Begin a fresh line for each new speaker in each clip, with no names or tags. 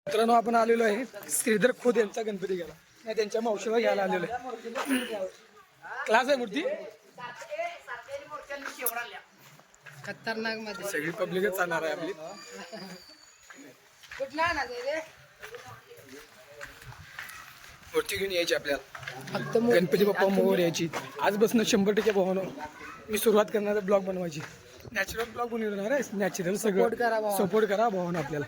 मित्रांनो आपण आलेलो आहे श्रीधर खोत यांचा गणपती घ्यायला नाही त्यांच्या मावशीला घ्यायला आलेलो आहे. क्लास आहे मूर्ती
खतरनाक मध्ये
सगळी पब्लिकच चालणार आहे आपली.
कुठला ना रे
मूर्ती घेऊन यायची आपल्याला
फक्त
गणपती बाप्पा मोर यायची. आजपासून 100% भावना मी सुरुवात करणार आहे ब्लॉग बनवायची. नॅचरल ब्लॉग बनवणार आहे. नॅचरल सगळं सपोर्ट करा भावना आपल्याला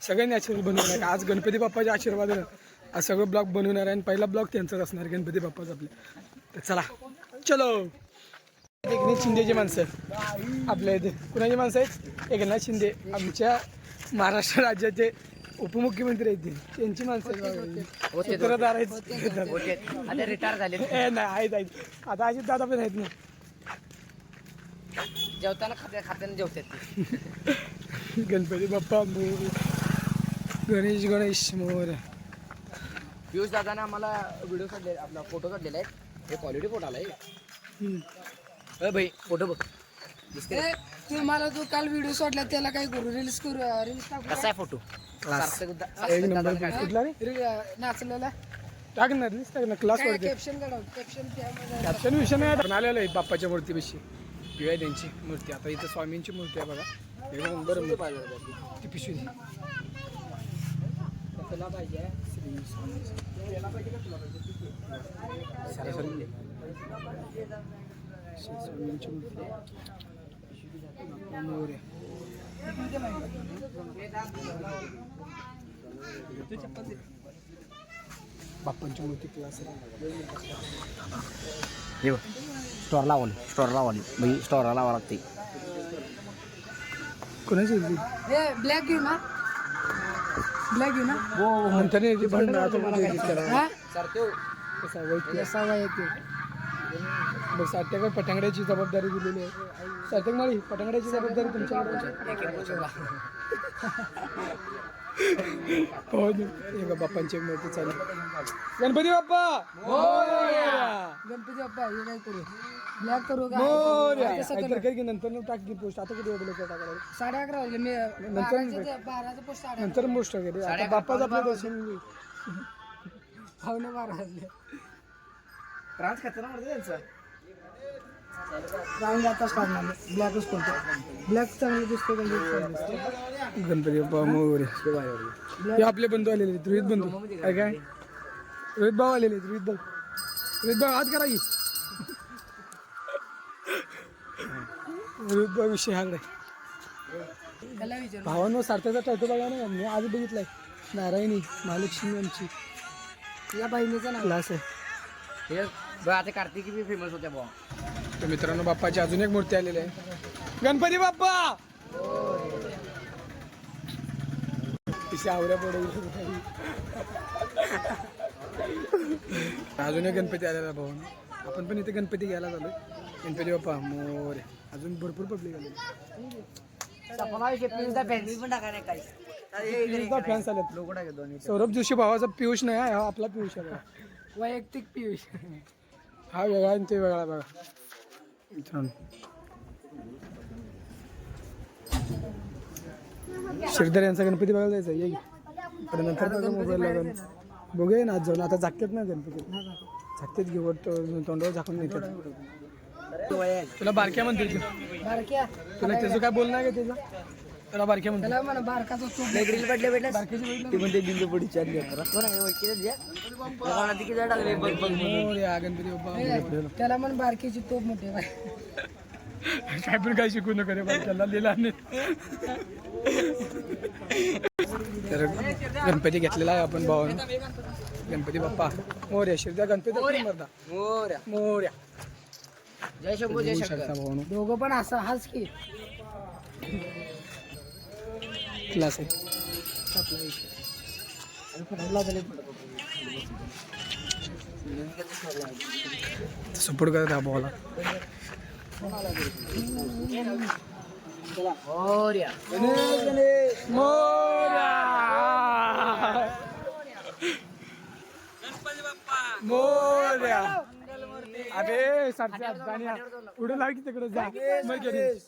सगळं नॅचरल बनवणार आहे. आज गणपती बाप्पाचे आशीर्वाद आज सगळं ब्लॉग बनवणार आहे आणि पहिला ब्लॉग त्यांचाच असणार गणपती बाप्पाचा आपल्या. तर चला चलो. एकनाथ शिंदेची माणसं आपल्या इथे कुणाची माणसं आहेत? एकनाथ शिंदे आमच्या महाराष्ट्र राज्याचे उपमुख्यमंत्री आहेत त्यांची माणसं सूत्रधार आहेत.
रिटायर झाले
नाही आहेत आता अजित दादा पण आहेत ना.
जेवताना खात्याने जेवतात.
गणपती बाप्पा मोर गणेश गणेश मोर.
पियुष दादाने आम्हाला व्हिडिओ काढले आपला फोटो काढलेला आहे. हे क्वालिटी फोटो आलाय भाई फोटो बघ
तू मला तू काल व्हिडिओ सोडला त्याला काय करू रील्स टाकू
कसा आहे फोटो
एक नंबर कुठला रे
नाचलेला
टाकणार टाकणार क्लास वाढते.
कॅप्शन काढावं कॅप्शन
कॅप्शन विषय नाही आलेलं आहे बाप्पाच्या मूर्तीपाशी पिवळ्या आहे त्यांची मूर्ती. आता इथं स्वामींची मूर्ती आहे बघा एक नंबर ती पिशवी
तुला पाहिजे
श्री स्वामी स्वामींची मूर्ती मोर आहे. बाप्पांची मूर्ती क्लास
स्टोर लावली भाई स्टोर लावा लागते.
कोणाची
ब्लॅक घेऊ ना ब्लॅक घेऊ ना
नंतर भांडण
हा
कसा येते बस. साठ्या काय पटांगड्याची जबाबदारी दिलेली आहे. साठ्याक माळी पटांगड्याची जबाबदारी तुमच्याकडे. हो बाप्पांची मूर्ती चालू. गणपती बाप्पा
गणपती बाप्पा हे काय करू ब्लॅक करू
नंतर काही नंतर टाक की पोस्ट. आता कुठे एवढं टाकायला
11:30 वाजले मी
नंतर
12चं पोस्ट
नंतर पोस्ट वगैरे आता बाप्पाच आपलं दर्शन घेऊ.
12:30 वाजले
ट्रान्स खतरनाक वाटतं त्यांचं.
राऊंड आताच काढणार ब्लॅकच कोणतं ब्लॅक चांगलं दिसतो
गणपती बाप्पा मोर. हे आपले बंधू आलेले आहेत रोहित बंधू काय काय रोहित भाऊ आलेले आहेत. रोहित भाऊ हात करा की. रोहित भाऊ विषय हार्ड आहे.
त्याला विचार
भावांनो सार्थकचा टॅटू बघा ना मी आज बघितलाय. नारायणी महालक्ष्मी आमची
या बहिणीचं नाव
क्लास आहे.
हे बघ आता कार्तिकी बी फेमस होत्या बुवा.
तर मित्रांनो बाप्पाची अजून एक मूर्ती आलेली आहे. गणपती बाप्पा तिची आवऱ्या पडे अजून एक गणपती आलेला भाऊन. आपण पण इथे गणपती घ्यायला झालोय. गणपती बाप्पा मोर. अजून भरपूर पब्लिक आलेली. फॅन्स आले. सौरभ जोशी भावाचा पियुष नाही हा आपला पियुष आहे.
वैयक्तिक पियुष
हा वेगळा आणि ते वेगळा बघा मित्रांनो. श्रीधर यांचा गणपती बघायला जायचं ये पण नंतर मोबाईल लागून बघूया ना आज जाऊन. आता झाकतात ना गणपती झाकतात घेऊ तोंडावर झाकून नेतात. तुला बारक्या म्हणते
बारक्या
तुला त्याचं काय बोलणं आहे का त्याचं? तुला बारक्या म्हणते
त्याला म्हणा बारकाचा चूक
गणपती बाप्पा
त्याला म्हण बारकीची तोप मोठी
काय पण काय शिकू नका रे त्याला लिहिला नाही. तर गणपती घेतलेला आहे आपण भावानं. गणपती बाप्पा मोर्या. श्रीधर गणपती मोर्या मोर्या.
जय शंभू जय शंकर.
भावानं
दोघं पण असं हाच की
क्लास आहे. सपोर्ट करत हा भावाला.
मोरया
मोर्या. अरे सारख्या पुढे लाव की तिकडे जा.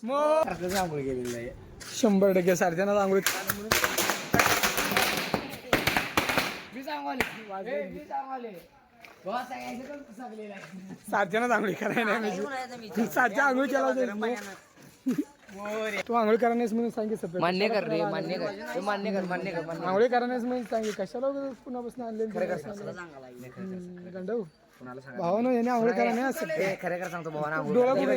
मग 100% सारख्यानं आंघोळीत साध्यानं आंघोळी करायला नाही म्हणजे साध्या आंघोळ केला तू आंघोळ करा नाहीस म्हणून सांगे सफेद
मान्य कर रे, मान्य कर, तू मान्य कर, मान्य कर, मान्य कर.
आंघोळ करा नाहीस म्हणून सांगे कशाला उगाच पुन्हा आणले गंडव
कोणाला सांगा
भावानं याने आंघोळ करा नाही असं
खरे खरं सांगतो भावाना
डोळा बघा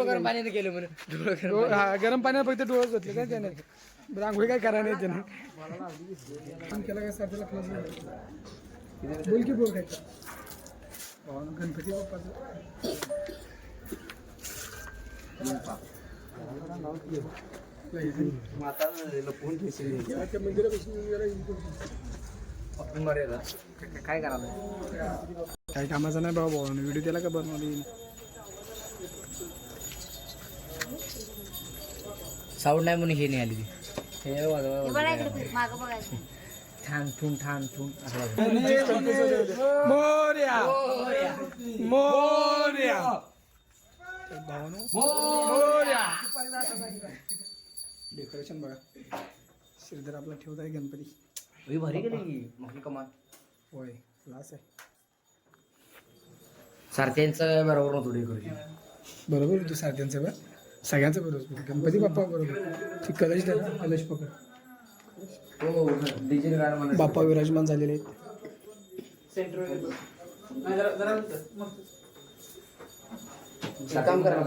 गरम पाण्याने केलं म्हणून
गरम पाण्यात फक्त डोळं धुतले काय त्याने बरं आंघोळी काय करा नाही त्याने केला काय साथीला क्लास बोल की बोल काय भावानं गणपती बाप्पाचं
काय करायला
काही कामाचा नाही बाबा भावानं व्हिडिओ त्याला का बनवली
साऊंड नाही म्हणून हे नाही आली ती हे ठाण ठून ठाण ठून
मोर्या मोर्या मोर्या डेकोरेशन बघा श्रीधर आपला ठेवत आहे गणपती
भारी गेली मोठी कमान
होय क्लास आहे
सारख्यांचं बरोबर नव्हतं डेकोरेशन
बरोबर तू साध्यांचं बघ सगळ्यांचं बरोबर गणपती बाप्पा बरोबर ती कलश द्या कलश पकड
हो डीजे गाणं
बाप्पा विराजमान झालेले आहेत
काम करा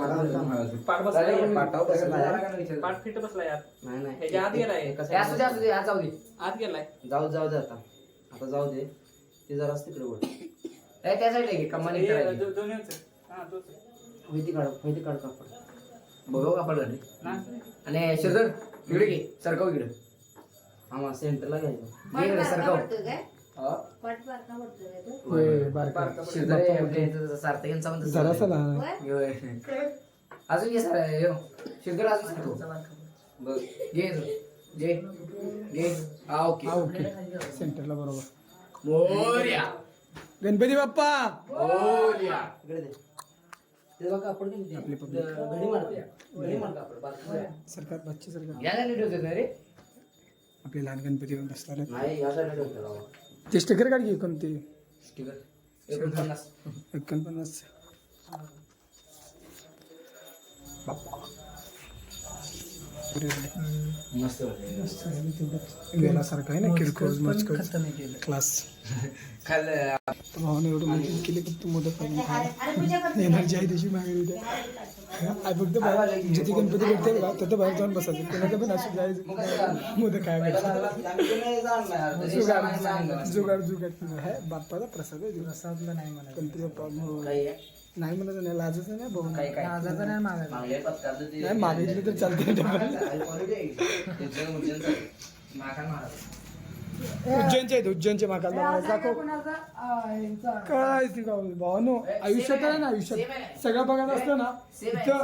पाठ बसला
पाठाव बसला
पाठ फिट बसला यार
नाही
ह्याच्या आत गेलाय
असू दे आज जाऊ दे
आत गेलाय
जाऊ दे आता जाऊ दे ते जरा तिकडे बोल त्या साईडला घे कमानी
हा तोच
माहिती काढ कापड बघू कापड घालणे आणि शिरदर इकडे घे सरकाव इकडे हा सेंटरला घ्यायचं घे इकडे सरकाव
होय बारका
सार्थक्यांचा पण
जरासा लहान
अजून घे सर शिरदर अजून सांगतो बघ घे घे घे हा ओके
हा ओके सेंटरला बरोबर
मोर्या
गणपती बाप्पा
मोर्या इकडे दे ते बघा आपण आपली घडी मारते घडी मार कापड
सरकार बच्चे सरकार
याला नीट होते ना रे
आपले लहान गणपती बसतात
नाही या साईडला ठेवतो
ते स्टिकर काढ घे कोणते
स्टिकर 49
49 बाप्पा
मस्त
गेल्यासारखं आहे ना किरकोळ मचकोळ क्लास
खाल्लं
भावाने एवढं मेहनत केली फक्त मोदक एनर्जी आहे त्याची मागणी द्या फक्त बाहेर जिथे गणपती भेटते का तिथं बाहेर जाऊन बसायचं कोणाचं पण असं जायचं मोदक काय जुगाड जुगाड आहे बाप्पाचा प्रसाद आहे प्रसादला नाही म्हणा गणपती बाप्पा नाही म्हणत नाही लाजाचं नाही भाऊ लाजाचं नाही नाही मागितलं तर चालते उज्जैनचे आहेत उज्जैनचे महाकाल दाखव काय भावानो आयुष्यात आहे ना आयुष्यात सगळं बघायला असतं ना इथं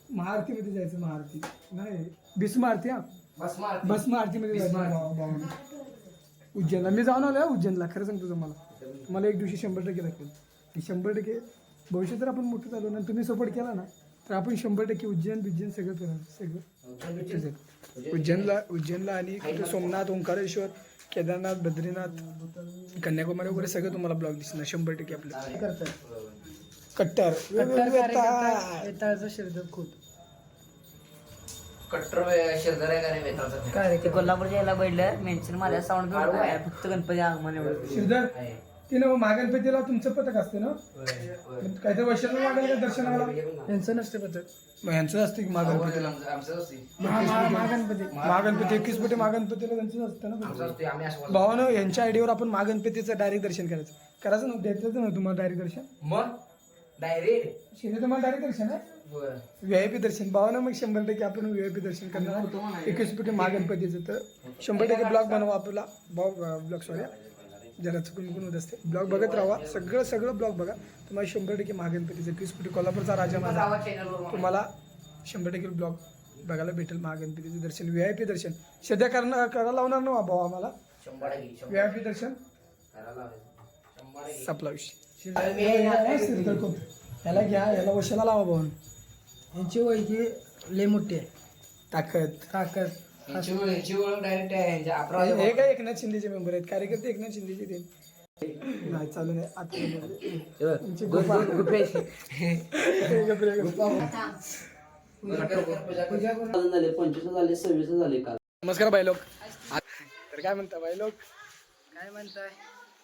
महाआरतीमध्ये जायचं महाआरती नाही भीष्म आरती हा भस्म आरतीमध्ये जायचं भावानो उज्जैनला मी जाऊन आलो उज्जैनला खरं सांगतो तुम्हाला एक दिवशी 100% दाखवेल 100% भविष्यात जर आपण मोठं झालो ना तुम्ही सपोर्ट केला ना तर आपण 100% उज्जैन सगळं करणार सगळं उज्जैनला आणि सोमनाथ ओंकारेश्वर केदारनाथ बद्रीनाथ कन्याकुमारी वगैरे सगळं तुम्हाला ब्लॉग दिसणार 100% आपलं कट्टर शिरदर खूप
कट्टर शिरदर आहे का नाही वेताळचा
काय ते कोल्हापूरच्या याला बैठलं मेन्शन माझ्या साऊंड फक्त गणपती आगमन एवढं
शिरदर ते ना महागणपतीला तुमचं पथक असते ना काहीतरी वर्षाला मागायला का दर्शनाला यांचं नसते पथक यांचं असते की महागणपतीला महागणपती 21 कोटी महागणपतीला त्यांचं असतं ना भावानं यांच्या आयडीवर आपण महागणपतीचं डायरेक्ट दर्शन करायचं ना द्यायचं ना तुम्हाला डायरेक्ट दर्शन
मग डायरेक्ट
शिरे तुम्हाला डायरेक्ट दर्शन आहे VIP दर्शन भावानं मग 100% आपण VIP दर्शन करणार 21 कोटी महागणपतीचं तर 100% ब्लॉग बनवा आपला ब्लॉग सॉरी जरा चुकून होत असते ब्लॉग बघत राहा सगळं ब्लॉग बघा तुम्हाला 100% महागणपतीचं 21 कोटी कोल्हापूरचा राजा माझा तुम्हाला 100% ब्लॉग बघायला भेटेल महागणपतीचं दर्शन VIP दर्शन सध्या करायला लावणार ना भाऊ आम्हाला
100%
दर्शन सपला विषय याला घ्या याला वशाला लावा भाऊ
यांची वैकी लय मोठी आहे
ताकद
यांची ओळख डायरेक्ट अकरा
हे काय एकनाथ शिंदेचे मेंबर आहेत, कार्यकर्ते एकनाथ शिंदेचे ते नाही चालू नाही आता
झाले 25 झाले 26 झाले काल.
नमस्कार भाई लोक. तर काय म्हणता भाई लोक,
काय म्हणताय?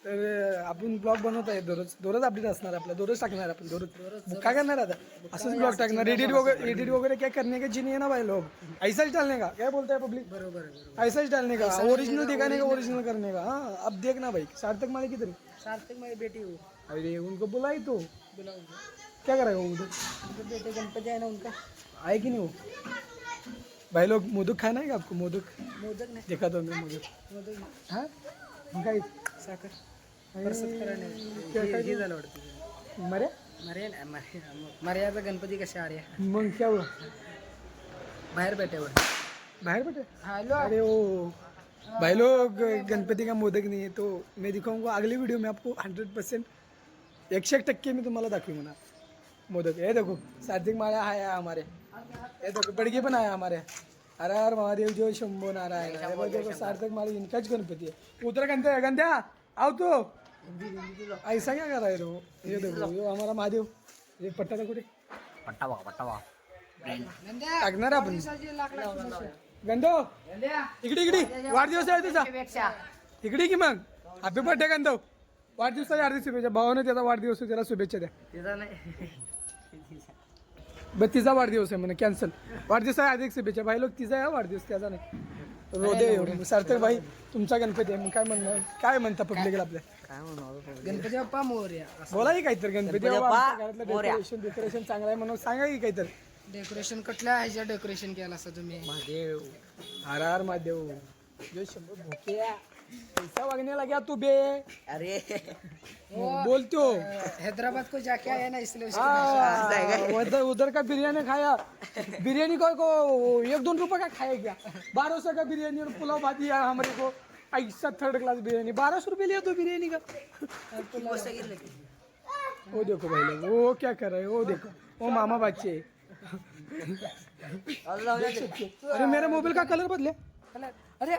तर आपण ब्लॉग बनवत आहे दररोज अपडेट असणार आपला, दररोज टाकणार आपण दररोज काय करणार आता असंच ब्लॉग टाकणार. एडिट वगैरे क्या करने का जी नहीं है ना भाई लोग, ऐसा ही डालने का. क्या बोलता है पब्लिक, बरोबर ऐसा ही डालने का, ओरिजिनल दिखाने का, ओरिजिनल करने का. हाँ अब देखना भाई सार्थक माले किधर,
सार्थक माझी बेटी हो,
अरे उनको बुलाई तो
बुलाऊंगा.
क्या करेगा उनको,
उनके बेटे गणपति है ना उनका.
आए कि नहीं वो. भाई लोग मोदक खाना है क्या आपको, मोदक
मोदक नाही,
देखा तो मैं मोदक.
मोदक नाही.
हाँ काय
साखर प्रसाद करायला हे झालं वाटतं.
मरे
मर्यादा गणपती कशा आर्या
मग क्या हुआ
बाहेर बेट्यावर.
बाहर बेटे.
हॅलो.
अरे वो भाई लोग गणपति का मोदक नहीं है तो मैं दिखाऊंगा अगली वीडियो में आपको 100% 100% मैं तुम्हाला दाखवी म्हणा मोदक. ये देखो सात्विक माळा आया हमारे, ये देखो बड़गी पण आया हमारे. हर हर महादेव जो शंभो नारायण. ये देखो सार्थक माळी इनकाच गणपति है. गंध्या आओ तो ऐसा क्या कर रहा है तो. ये देखो यो हमारा महादेव. ये पट्टा कुठे टाकणार आपण गंधो. इकडे वाढदिवस आहे तुझा, इकडे की मग हॅपी बर्थडे गंधव. वाढदिवसाच्या हार्दिक शुभेच्छा. भावाने त्याचा वाढदिवस आहे, त्याला शुभेच्छा द्या. बरं तिचा वाढदिवस आहे म्हणे कॅन्सल. वाढदिवसाच्या हार्दिक शुभेच्छा भाई लोक. तिचा आहे वाढदिवस, त्याचा नाही. रोदे सार्थक भाई तुमचा गणपती आहे, मग काय म्हणणार, काय म्हणता पब्लिकला आपल्या.
गणपती बाप्पा मोरया.
बोला की काहीतरी गणपती बाप्पा डेकोरेशन चांगलं आहे म्हणून सांगा की काहीतरी.
डेकोरेशन कुठल्या ह्याच्या डेकोरेशन केलं असं तुम्ही.
महादेव हर हर महादेव जो शंभर भोक्या पैसा वागने लगा तू बे.
अरे
बोलते हो
हैदराबाद को जाके आया ना इसलिए
उधर का बिरयानी खाया. बिरयानी को 1-2 रुपए का खाया क्या. 1200 का बिरयानी और पुलाव भात दिया हमारे को. ऐसा 3rd क्लास बिरयानी 1200 रुपये लिया तो बिरयानी का. वो देखो भाई लोग वो क्या कर रहे हैं, वो देखो वो मामा बच्चे. अरे मेरा मोबाइल का कलर बदले.
अरे